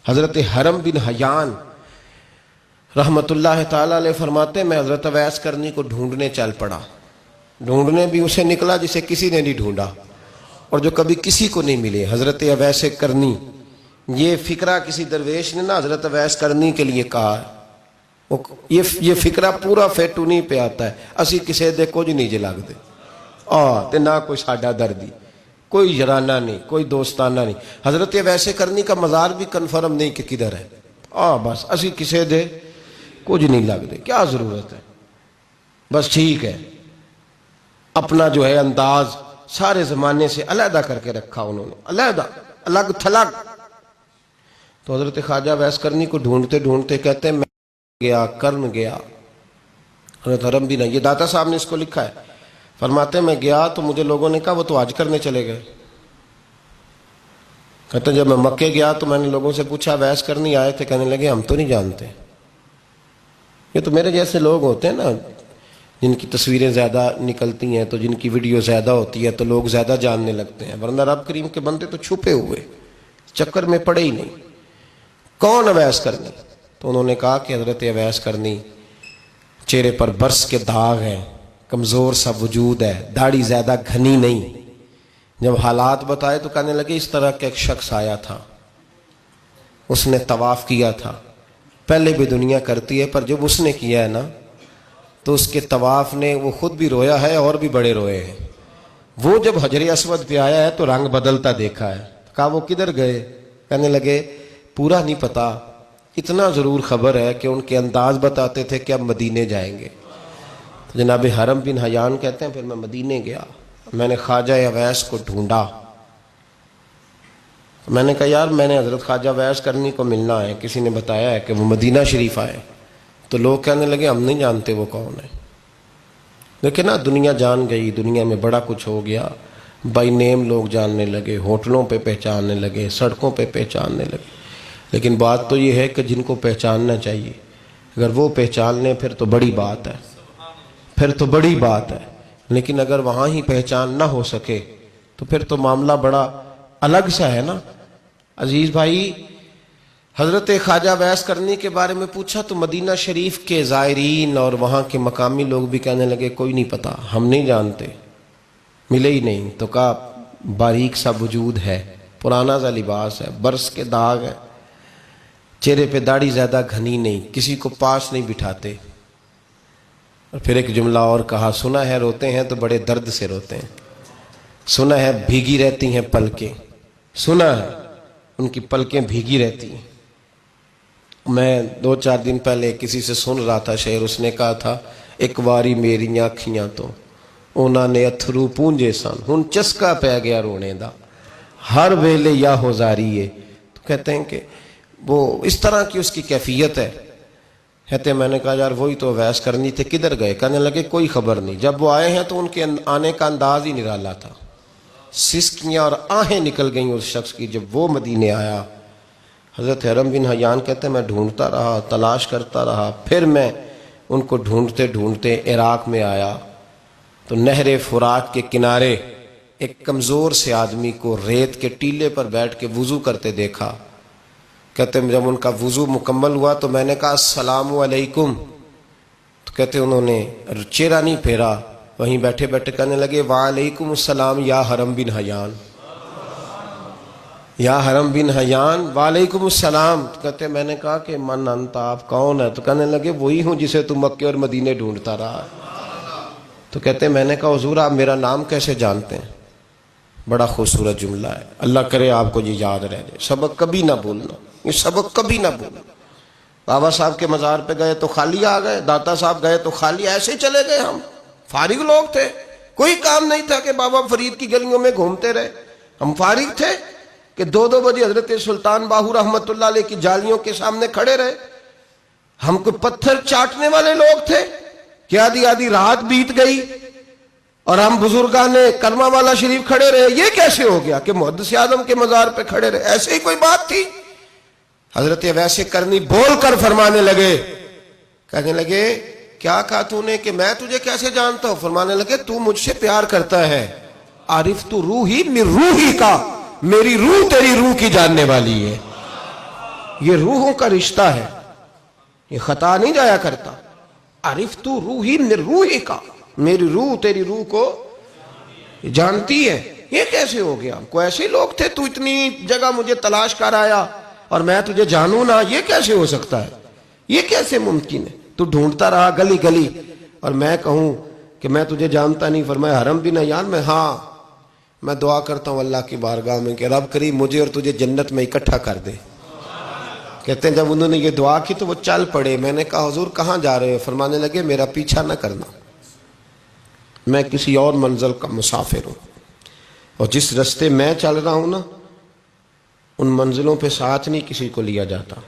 حضرت حرم بن حیان رحمت اللہ تعالیٰ علیہ فرماتے ہیں میں حضرت اویس کرنی کو ڈھونڈنے چل پڑا. ڈھونڈنے بھی اسے نکلا جسے کسی نے نہیں ڈھونڈا اور جو کبھی کسی کو نہیں ملے. حضرت اویس کرنی، یہ فکرہ کسی درویش نے نا حضرت اویس کرنی کے لیے کہا ہے. یہ فکرہ پورا فیٹونی پہ آتا ہے. اسی کسی دے کچھ نہیں جے لگ دے تے نہ کوئی ساڈا دردی، کوئی جرانہ نہیں، کوئی دوستانہ نہیں. حضرت اویس کرنی کا مزار بھی کنفرم نہیں کہ کدھر ہے. بس اسی کسی دے کچھ نہیں لگ دے. کیا ضرورت ہے؟ بس ٹھیک ہے، اپنا جو ہے انداز سارے زمانے سے علیحدہ کر کے رکھا انہوں نے، علیحدہ، الگ تھلگ. تو حضرت خواجہ اویس کرنی کو ڈھونڈتے ڈھونڈتے کہتے ہیں میں گیا، کرن گیا. حضرت حرم بھی نہیں، یہ داتا صاحب نے اس کو لکھا ہے. فرماتے ہیں میں گیا تو مجھے لوگوں نے کہا وہ تو حج کرنے چلے گئے. کہتے ہیں جب میں مکے گیا تو میں نے لوگوں سے پوچھا اویس کرنی آئے تھے؟ کہنے لگے ہم تو نہیں جانتے. یہ تو میرے جیسے لوگ ہوتے ہیں نا جن کی تصویریں زیادہ نکلتی ہیں تو جن کی ویڈیو زیادہ ہوتی ہے تو لوگ زیادہ جاننے لگتے ہیں، ورنہ رب کریم کے بندے تو چھپے ہوئے چکر میں پڑے ہی نہیں. کون اویس کرنی؟ تو انہوں نے کہا کہ حضرت اویس کرنی، چہرے پر برس کے داغ ہیں، کمزور سا وجود ہے، داڑھی زیادہ گھنی نہیں. جب حالات بتائے تو کہنے لگے اس طرح کا ایک شخص آیا تھا، اس نے طواف کیا تھا. پہلے بھی دنیا کرتی ہے پر جب اس نے کیا ہے نا تو اس کے طواف نے وہ خود بھی رویا ہے اور بھی بڑے روئے ہیں. وہ جب حجر اسود پہ آیا ہے تو رنگ بدلتا دیکھا ہے. کہا وہ کدھر گئے؟ کہنے لگے پورا نہیں پتا، اتنا ضرور خبر ہے کہ ان کے انداز بتاتے تھے کہ اب مدینے جائیں گے. تو جناب حرم بن حیان کہتے ہیں پھر میں مدینے گیا، میں نے خواجہ اویس کو ڈھونڈا. میں نے کہا یار میں نے حضرت خواجہ اویس کرنی کو ملنا ہے، کسی نے بتایا ہے کہ وہ مدینہ شریف آئے. تو لوگ کہنے لگے ہم نہیں جانتے وہ کون ہے. دیکھیں نا دنیا جان گئی، دنیا میں بڑا کچھ ہو گیا. بائی نیم لوگ جاننے لگے، ہوٹلوں پہ پہچاننے لگے، سڑکوں پہ پہچاننے لگے. لیکن بات تو یہ ہے کہ جن کو پہچاننا چاہیے اگر وہ پہچان لیں پھر تو بڑی بات ہے، پھر تو بڑی بات ہے. لیکن اگر وہاں ہی پہچان نہ ہو سکے تو پھر تو معاملہ بڑا الگ سا ہے نا. عزیز بھائی، حضرت خواجہ اویس کرنی کے بارے میں پوچھا تو مدینہ شریف کے زائرین اور وہاں کے مقامی لوگ بھی کہنے لگے کوئی نہیں پتا، ہم نہیں جانتے، ملے ہی نہیں. تو کہا باریک سا وجود ہے، پرانا سا لباس ہے، برس کے داغ ہے، چہرے پہ داڑھی زیادہ گھنی نہیں، کسی کو پاس نہیں بٹھاتے. اور پھر ایک جملہ اور کہا سنا ہے روتے ہیں تو بڑے درد سے روتے ہیں، سنا ہے بھیگی رہتی ہیں پلکیں، سنا ہے ان کی پلکیں بھیگی رہتی ہیں. میں 2-4 دن پہلے کسی سے سن رہا تھا شعر، اس نے کہا تھا ایک واری میری آنکھیاں تو انہوں نے اتھرو پونجے سن ہن چسکا پہ گیا رونے دا ہر ویلے یا ہو زاری ہے. تو کہتے ہیں کہ وہ اس طرح کی اس کی کیفیت ہے. کہتے ہیں میں نے کہا یار وہی تو اویس کرنی تھے، کدھر گئے؟ کہنے لگے کوئی خبر نہیں. جب وہ آئے ہیں تو ان کے آنے کا انداز ہی نرالا تھا، سسکیاں اور آہیں نکل گئیں اس شخص کی جب وہ مدینے آیا. حضرت حرم بن حیان کہتے ہیں میں ڈھونڈتا رہا، تلاش کرتا رہا، پھر میں ان کو ڈھونڈتے ڈھونڈتے عراق میں آیا تو نہر فرات کے کنارے ایک کمزور سے آدمی کو ریت کے ٹیلے پر بیٹھ کے وضو کرتے دیکھا. کہتے ہیں جب ان کا وضو مکمل ہوا تو میں نے کہا السلام علیکم. تو کہتے ہیں انہوں نے چہرہ نہیں پھیرا، وہیں بیٹھے بیٹھے کہنے لگے وعلیکم السلام یا حرم بن حیان، یا حرم بن حیان وعلیکم السلام. تو کہتے ہیں میں نے کہا کہ من انت، آپ کون ہے؟ تو کہنے لگے وہی ہوں جسے تم مکے اور مدینے ڈھونڈتا رہا. تو کہتے ہیں میں نے کہا حضور آپ میرا نام کیسے جانتے ہیں؟ بڑا خوبصورت جملہ ہے، اللہ کرے آپ کو یہ یاد رہ جائے. سبق کبھی نہ بھولنا، یہ سبق کبھی نہ بھولنا. بابا صاحب کے مزار پہ گئے تو خالی آ گئے، داتا صاحب گئے تو خالی ایسے ہی چلے گئے. ہم فارغ لوگ تھے، کوئی کام نہیں تھا کہ بابا فرید کی گلیوں میں گھومتے رہے. ہم فارغ تھے کہ 2 بجے حضرت سلطان باہو رحمت اللہ علیہ کی جالیوں کے سامنے کھڑے رہے. ہم کو پتھر چاٹنے والے لوگ تھے کہ آدھی رات بیت گئی اور ہم بزرگان کرما والا شریف کھڑے رہے. یہ کیسے ہو گیا کہ محدث اعظم کے مزار پہ کھڑے رہے؟ ایسے ہی کوئی بات تھی؟ حضرت اویس کرنی بول کر فرمانے لگے، کہنے لگے کیا کہا تو نے کہ میں تجھے کیسے جانتا ہوں؟ فرمانے لگے تو مجھ سے پیار کرتا ہے، عارف تو روحی من روحی کا، میری روح تیری روح کی جاننے والی ہے. یہ روحوں کا رشتہ ہے، یہ خطا نہیں جایا کرتا. عرفت روحی من روحی کا، میری روح تیری روح کو جانتی ہے. یہ کیسے ہو گیا؟ کوئی ایسے لوگ تھے تو اتنی جگہ مجھے تلاش کر آیا اور میں تجھے جانوں نہ؟ یہ کیسے ہو سکتا ہے؟ یہ کیسے ممکن ہے؟ تو ڈھونڈتا رہا گلی گلی اور میں کہوں کہ میں تجھے جانتا نہیں. فرمایا حرم بھی نہ جان میں، ہاں میں دعا کرتا ہوں اللہ کی بارگاہ میں کہ رب کریم مجھے اور تجھے جنت میں اکٹھا کر دے. کہتے ہیں جب انہوں نے یہ دعا کی تو وہ چل پڑے. میں نے کہا حضور کہاں جا رہے ہو؟ فرمانے لگے میرا پیچھا نہ کرنا، میں کسی اور منزل کا مسافر ہوں، اور جس رستے میں چل رہا ہوں نا ان منزلوں پہ ساتھ نہیں کسی کو لیا جاتا.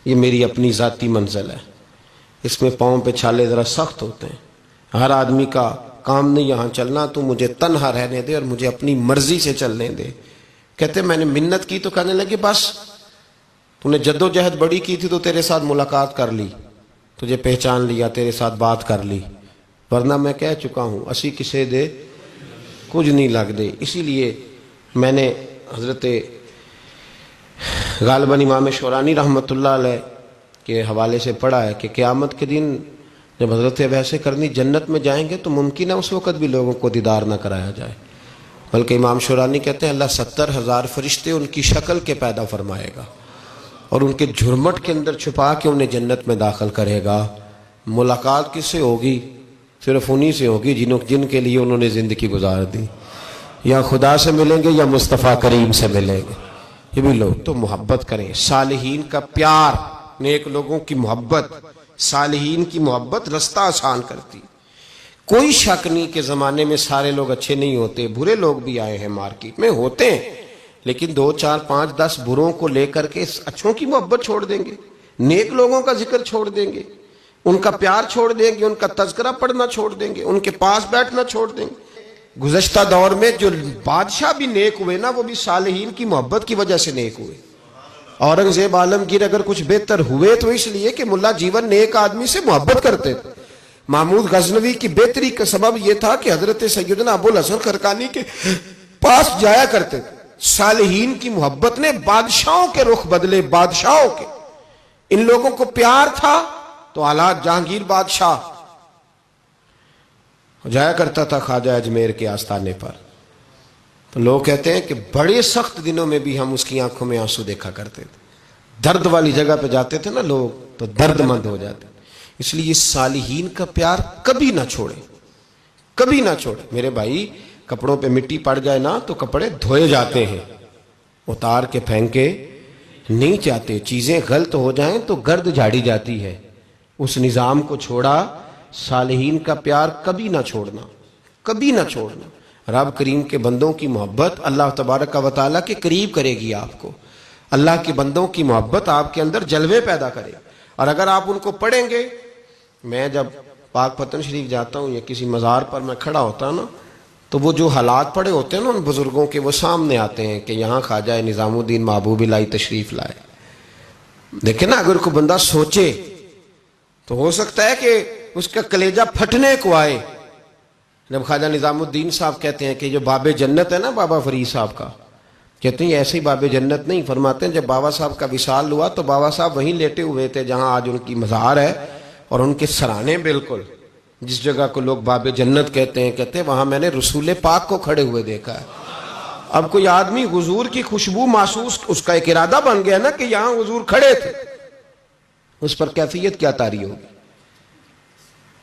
یہ میری اپنی ذاتی منزل ہے، اس میں پاؤں پہ چھالے ذرا سخت ہوتے ہیں. ہر آدمی کا کام نہیں یہاں چلنا، تو مجھے تنہا رہنے دے اور مجھے اپنی مرضی سے چلنے دے. کہتے میں نے منت کی تو کہنے لگے بس تو نے جد و جہد بڑی کی تھی تو تیرے ساتھ ملاقات کر لی، تجھے پہچان لیا، تیرے ساتھ بات کر لی، ورنہ میں کہہ چکا ہوں اسی کسے دے کچھ نہیں لگ دے. اسی لیے میں نے حضرت غالباً امام شورانی رحمۃ اللہ علیہ کے حوالے سے پڑھا ہے کہ قیامت کے دن جب حضرت ویسے کرنی جنت میں جائیں گے تو ممکن ہے اس وقت بھی لوگوں کو دیدار نہ کرایا جائے، بلکہ امام شورانی کہتے ہیں اللہ 70,000 فرشتے ان کی شکل کے پیدا فرمائے گا اور ان کے جھرمٹ کے اندر چھپا کے انہیں جنت میں داخل کرے گا. ملاقات کس سے ہوگی؟ صرف انہی سے ہوگی جن کے لیے انہوں نے زندگی گزار دی. یا خدا سے ملیں گے یا مصطفیٰ کریم سے ملیں گے. یہ بھی لوگ تو محبت کریں. صالحین کا پیار، نیک لوگوں کی محبت، صالحین کی محبت رستہ آسان کرتی. کوئی شک نہیں کہ زمانے میں سارے لوگ اچھے نہیں ہوتے، برے لوگ بھی آئے ہیں مارکیٹ میں، ہوتے ہیں، لیکن 2 4 5 10 بروں کو لے کر کے اچھوں کی محبت چھوڑ دیں گے، نیک لوگوں کا ذکر چھوڑ دیں گے، ان کا پیار چھوڑ دیں گے، ان کا تذکرہ پڑھنا چھوڑ دیں گے، ان کے پاس بیٹھنا چھوڑ دیں گے. گزشتہ دور میں جو بادشاہ بھی نیک ہوئے نا وہ بھی صالحین کی محبت کی وجہ سے نیک ہوئے. اورنگزیب عالمگیر اگر کچھ بہتر ہوئے تو اس لیے کہ ملا جیون نیک آدمی سے محبت کرتے تھے. محمود غزنوی کی بہتری کا سبب یہ تھا کہ حضرت سیدنا ابو الحسن خرقانی کے پاس جایا کرتے تھے. صالحین کی محبت نے بادشاہوں کے رخ بدلے، بادشاہوں کے. ان لوگوں کو پیار تھا تو حالات جہانگیر بادشاہ جایا کرتا تھا خواجہ اجمیر کے آستانے پر، تو لوگ کہتے ہیں کہ بڑے سخت دنوں میں بھی ہم اس کی آنکھوں میں آنسو دیکھا کرتے تھے. درد والی جگہ پہ جاتے تھے نا لوگ تو درد مند ہو جاتے. اس لیے صالحین کا پیار کبھی نہ چھوڑے، کبھی نہ چھوڑے. میرے بھائی کپڑوں پہ مٹی پڑ جائے نا تو کپڑے دھوئے جاتے ہیں، اتار کے پھینکے نہیں چاہتے. چیزیں غلط ہو جائیں تو گرد جھاڑی جاتی ہے. اس نظام کو چھوڑا. صالحین کا پیار کبھی نہ چھوڑنا، کبھی نہ چھوڑنا. رب کریم کے بندوں کی محبت اللہ تبارک و تعالیٰ کے قریب کرے گی آپ کو. اللہ کے بندوں کی محبت آپ کے اندر جلوے پیدا کرے. اور اگر آپ ان کو پڑھیں گے، میں جب پاک پتن شریف جاتا ہوں یا کسی مزار پر میں کھڑا ہوتا ہوں نا تو وہ جو حالات پڑے ہوتے ہیں نا ان بزرگوں کے وہ سامنے آتے ہیں کہ یہاں خواجہ نظام الدین محبوب الہی تشریف لائے. دیکھیں نا اگر کوئی بندہ سوچے تو ہو سکتا ہے کہ اس کا کلیجہ پھٹنے کو آئے. جب خواجہ نظام الدین صاحب کہتے ہیں کہ جو باب جنت ہے نا بابا فرید صاحب کا، کہتے ہیں ایسے ہی باب جنت نہیں. فرماتے ہیں جب بابا صاحب کا وصال ہوا تو بابا صاحب وہیں لیٹے ہوئے تھے جہاں آج ان کی مزار ہے، اور ان کے سرانے بالکل جس جگہ کو لوگ باب جنت کہتے ہیں وہاں میں نے رسول پاک کو کھڑے ہوئے دیکھا ہے. اب کوئی آدمی حضور کی خوشبو محسوس، اس کا ایک ارادہ بن گیا نا کہ یہاں حضور کھڑے تھے، اس پر کیفیت کیا طاری ہوگی،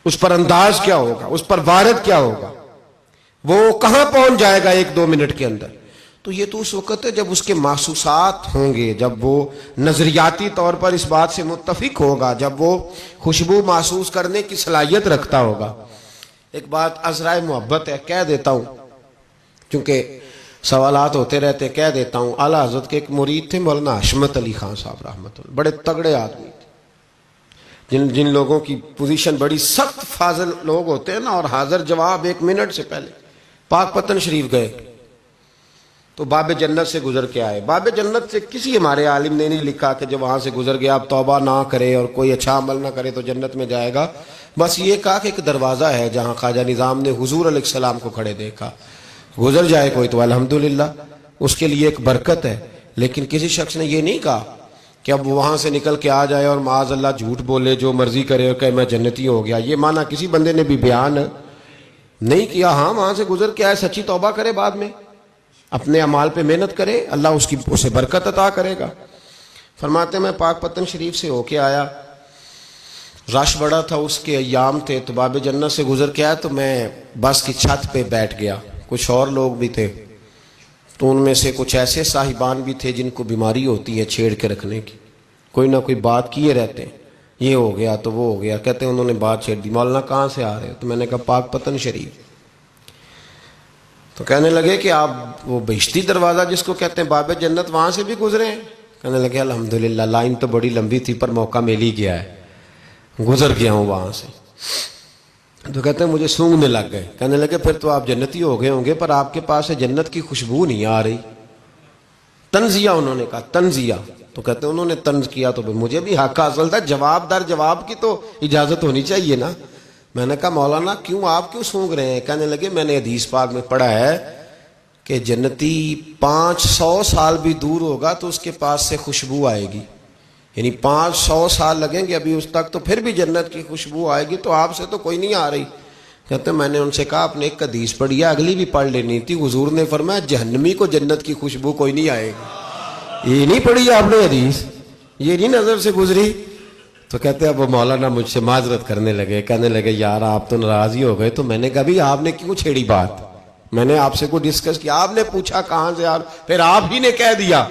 اس پر انداز کیا ہوگا، اس پر وارد کیا ہوگا، وہ کہاں پہنچ جائے گا 1-2 منٹ کے اندر. تو یہ تو اس وقت ہے جب اس کے محسوسات ہوں گے، جب وہ نظریاتی طور پر اس بات سے متفق ہوگا، جب وہ خوشبو محسوس کرنے کی صلاحیت رکھتا ہوگا. ایک بات عذرائے محبت ہے، کہہ دیتا ہوں کیونکہ سوالات ہوتے رہتے، کہہ دیتا ہوں. اعلیٰ حضرت کے ایک مرید تھے مولانا حشمت علی خان صاحب رحمۃ اللہ، بڑے تگڑے آدمی تھے. جن لوگوں کی پوزیشن بڑی سخت فاضل لوگ ہوتے ہیں نا، اور حاضر جواب 1 منٹ سے پہلے. پاک پتن شریف گئے تو باب جنت سے گزر کے آئے. باب جنت سے کسی ہمارے عالم نے نہیں لکھا کہ جب وہاں سے گزر گیا اب توبہ نہ کرے اور کوئی اچھا عمل نہ کرے تو جنت میں جائے گا. بس یہ کہا کہ ایک دروازہ ہے جہاں خواجہ نظام نے حضور علیہ السلام کو کھڑے دیکھا، گزر جائے کوئی تو الحمدللہ اس کے لیے ایک برکت ہے. لیکن کسی شخص نے یہ نہیں کہا کہ اب وہاں سے نکل کے آ جائے اور معاذ اللہ جھوٹ بولے، جو مرضی کرے اور کہ میں جنتی ہو گیا، یہ معنی کسی بندے نے بھی بیان نہیں کیا۔ ہاں وہاں سے گزر کے آئے، سچی توبہ کرے، بعد میں اپنے اعمال پہ محنت کرے، اللہ اسے برکت عطا کرے گا۔ فرماتے ہیں میں پاک پتن شریف سے ہو کے آیا، رش بڑا تھا، اس کے ایام تھے، تو باب جنت سے گزر کے آیا تو میں بس کی چھت پہ بیٹھ گیا۔ کچھ اور لوگ بھی تھے، تو ان میں سے کچھ ایسے صاحبان بھی تھے جن کو بیماری ہوتی ہے چھیڑ کے رکھنے کی، کوئی نہ کوئی بات کیے رہتے ہیں، یہ ہو گیا تو وہ ہو گیا، کہتے ہیں انہوں نے بات چھیڑ دی، مولانا کہاں سے آ رہے ہو؟ تو میں نے کہا پاک پتن شریف۔ تو کہنے لگے کہ آپ وہ بہشتی دروازہ جس کو کہتے ہیں باب جنت، وہاں سے بھی گزرے ہیں؟ کہنے لگے الحمدللہ، لائن تو بڑی لمبی تھی پر موقع مل ہی گیا ہے، گزر گیا ہوں وہاں سے۔ تو کہتے ہیں مجھے سونگنے لگ گئے۔ کہنے لگے پھر تو آپ جنتی ہو گئے ہوں گے، پر آپ کے پاس سے جنت کی خوشبو نہیں آ رہی۔ تنزیہ، انہوں نے کہا تنزیہ۔ تو کہتے ہیں انہوں نے طنز کیا تو مجھے بھی حق حاصل تھا، جواب در جواب کی تو اجازت ہونی چاہیے نا۔ میں نے کہا مولانا کیوں، آپ کیوں سونگ رہے ہیں؟ کہنے لگے میں نے حدیث پاک میں پڑھا ہے کہ جنتی 500 سال بھی دور ہوگا تو اس کے پاس سے خوشبو آئے گی، یعنی 500 سال لگیں گے ابھی اس تک، تو پھر بھی جنت کی خوشبو آئے گی، تو آپ سے تو کوئی نہیں آ رہی۔ کہتے ہیں میں نے ان سے کہا آپ نے ایک حدیث پڑھی ہے، اگلی بھی پڑھ لینی تھی، حضور نے فرمایا جہنمی کو جنت کی خوشبو کوئی نہیں آئے گی۔ یہ نہیں پڑھی آپ نے حدیث، یہ نہیں نظر سے گزری؟ تو کہتے ہیں اب وہ مولانا مجھ سے معذرت کرنے لگے، کہنے لگے یار آپ تو ناراض ہی ہو گئے۔ تو میں نے کہا بھی آپ نے کیوں چھیڑی بات؟ میں نے آپ سے کوئی ڈسکس کیا؟ آپ نے پوچھا کہاں سے، پھر آپ ہی نے کہہ دیا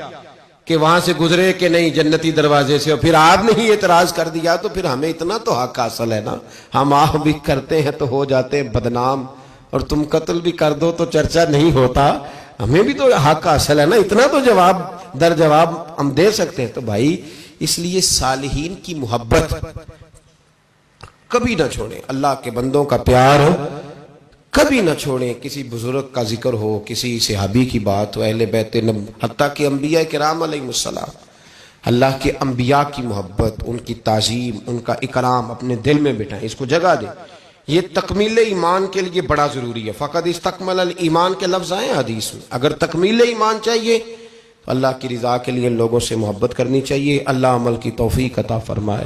کہ وہاں سے گزرے کہ نہیں جنتی دروازے سے، اور پھر آپ نے ہی اعتراض کر دیا، تو پھر ہمیں اتنا تو حق حاصل ہے نا۔ ہم آپ بھی کرتے ہیں تو ہو جاتے ہیں بدنام، اور تم قتل بھی کر دو تو چرچا نہیں ہوتا، ہمیں بھی تو حق حاصل ہے نا، اتنا تو جواب در جواب ہم دے سکتے ہیں۔ تو بھائی اس لیے صالحین کی محبت کبھی نہ چھوڑیں، اللہ کے بندوں کا پیار کبھی نہ چھوڑیں، کسی بزرگ کا ذکر ہو، کسی صحابی کی بات ہو، اہل بیت حتیٰ کہ انبیاء کرام علیہ السلام، اللہ کے انبیاء کی محبت، ان کی تعظیم، ان کا اکرام اپنے دل میں بٹھائیں، اس کو جگہ دیں۔ یہ تکمیل ایمان کے لیے بڑا ضروری ہے۔ فقد استکمل الایمان کے لفظ آئے حدیث میں، اگر تکمیل ایمان چاہیے تو اللہ کی رضا کے لیے لوگوں سے محبت کرنی چاہیے۔ اللہ عمل کی توفیق عطا فرمائے۔